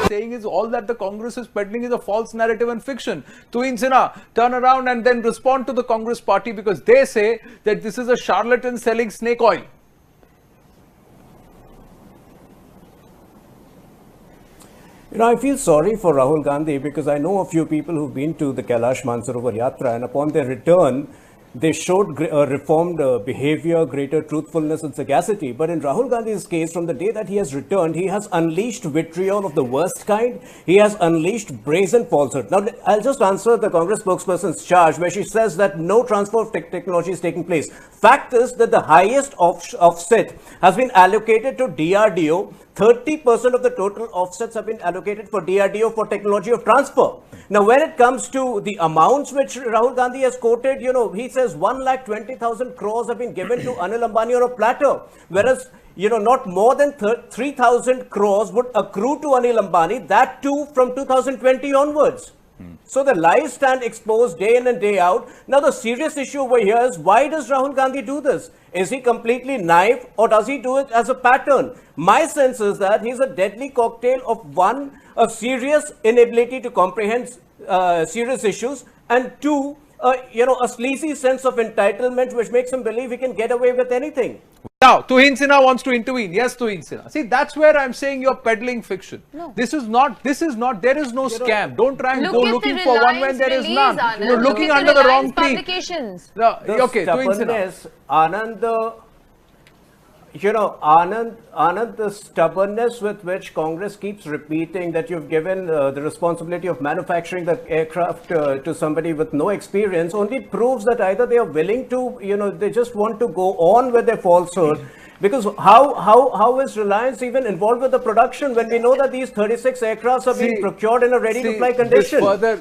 saying is all that the Congress is peddling is a false narrative and fiction. Tuhin Sinha, turn around and then respond to the Congress party, because they say that this is a charlatan selling snake oil. I feel sorry for Rahul Gandhi, because I know a few people who've been to the Kailash Mansarovar Yatra, and upon their return, they showed reformed behavior, greater truthfulness and sagacity. But in Rahul Gandhi's case, from the day that he has returned, he has unleashed vitriol of the worst kind. He has unleashed brazen falsehood. Now, I'll just answer the Congress spokesperson's charge, where she says that no transfer of technology is taking place. Fact is that the highest offset has been allocated to DRDO. 30% of the total offsets have been allocated for DRDO for technology of transfer. Now, when it comes to the amounts which Rahul Gandhi has quoted, he says 1,20,000 crores have been given to Anil Ambani on a platter, whereas, not more than 3,000 crores would accrue to Anil Ambani, that too from 2020 onwards. So the lies stand exposed day in and day out. Now, the serious issue over here is, why does Rahul Gandhi do this? Is he completely naive, or does he do it as a pattern? My sense is that he's a deadly cocktail of one, a serious inability to comprehend serious issues, and two, a sleazy sense of entitlement which makes him believe he can get away with anything. Now, Tuhin Sinha wants to intervene. Yes, Tuhin Sinha. See, that's where I'm saying you're peddling fiction. No. There is no scam. Don't try and go looking for one when there is none. You're looking under the wrong tree. No, okay, stubbornness, Anand, the stubbornness with which Congress keeps repeating that you've given the responsibility of manufacturing the aircraft to somebody with no experience only proves that either they are willing to, they just want to go on with their falsehood. Because how is Reliance even involved with the production when we know that these 36 aircrafts are being procured in a ready-to-fly condition?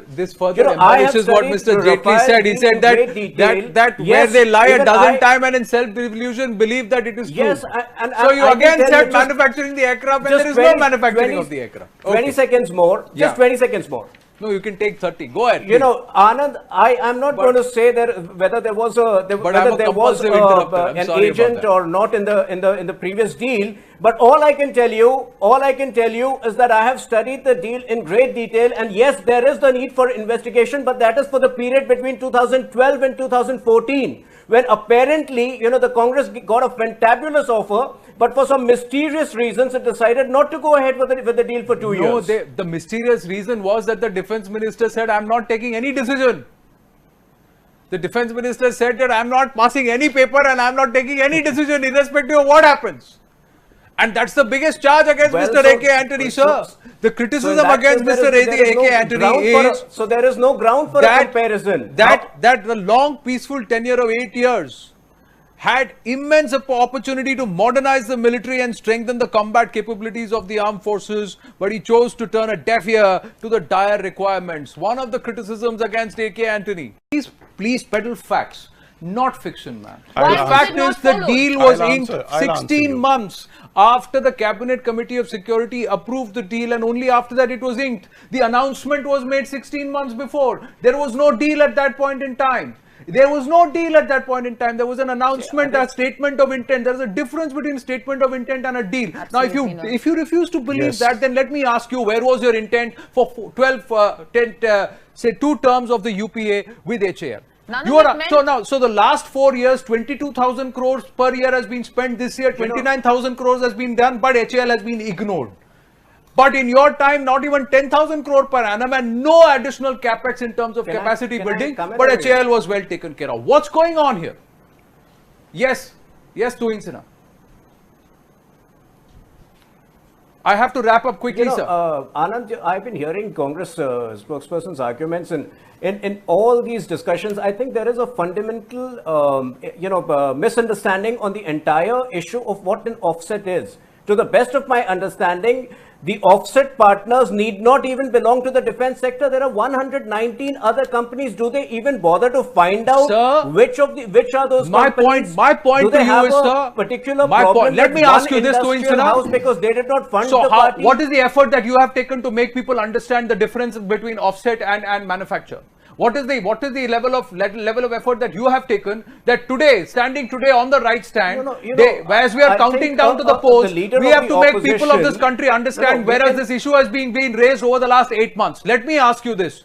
This further emphasizes what Mr. Jaitley said. He said that yes, where they lie a dozen times and in self-delusion believe that it is true. Yes, so you again said manufacturing the aircraft and there is no manufacturing of the aircraft. Okay. 20 seconds more. Just 20 seconds more. No, you can take 30. Go ahead. Anand, I am not going to say whether there was an agent or not in the previous deal. But all I can tell you is that I have studied the deal in great detail, and yes, there is the need for investigation, but that is for the period between 2012 and 2014, when apparently, the Congress got a fantabulous offer, but for some mysterious reasons, it decided not to go ahead with the deal for 2 years. No, the mysterious reason was that the defense minister said, I'm not taking any decision. The defense minister said that I'm not passing any paper and I'm not taking any decision irrespective of what happens. And that's the biggest charge against Mr. A.K. Antony, sir. The criticism against Mr. A.K. Antony is... So there is no ground for a comparison. That the long peaceful tenure of 8 years had immense opportunity to modernize the military and strengthen the combat capabilities of the armed forces, but he chose to turn a deaf ear to the dire requirements. One of the criticisms against A.K. Antony. Please peddle facts, not fiction, man. The fact is the deal was inked 16 months after the Cabinet Committee of Security approved the deal, and only after that it was inked. The announcement was made 16 months before. There was no deal at that point in time. There was no deal at that point in time. There was an announcement, a statement of intent. There is a difference between statement of intent and a deal. Absolutely. Now, if you refuse to believe that, then let me ask you, where was your intent for 2 terms of the UPA with HAL? So the last 4 years, 22,000 crores per year has been spent. This year, 29,000 crores has been done, but HAL has been ignored. But in your time, not even 10,000 crore per annum and no additional capex in terms of capacity building, but HAL was well taken care of. What's going on here? Yes, Tuhin Sinha. I have to wrap up quickly, sir. Anand, I've been hearing Congress spokesperson's arguments, and in all these discussions, I think there is a fundamental, misunderstanding on the entire issue of what an offset is. To the best of my understanding, the offset partners need not even belong to the defense sector. There are 119 other companies. Do they even bother to find out, sir, which are those companies? My point to you is, sir, particular problem. Let me ask you this, Tuhin Sinha, because they did not fund the party. What is the effort that you have taken to make people understand the difference between offset and manufacture? What is the level of effort that you have taken that today, standing today on the right stand, as we are counting down to the polls, we have to make people of this country understand whereas this issue has been raised over the last 8 months. Let me ask you this.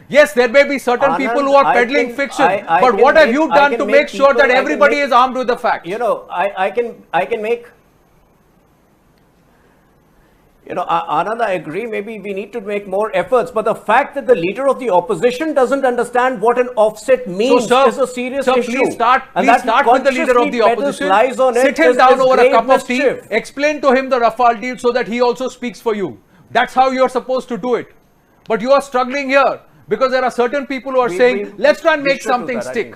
Yes, there may be certain people who are peddling fiction, but what have you done to make sure that everybody is armed with the facts? I can make. Anand, I agree, maybe we need to make more efforts, but the fact that the leader of the opposition doesn't understand what an offset means is a serious issue. Please start with the leader of the opposition, sit him down over a cup of tea, explain to him the Rafale deal so that he also speaks for you. That's how you're supposed to do it. But you are struggling here because there are certain people who are saying, let's try and make something stick.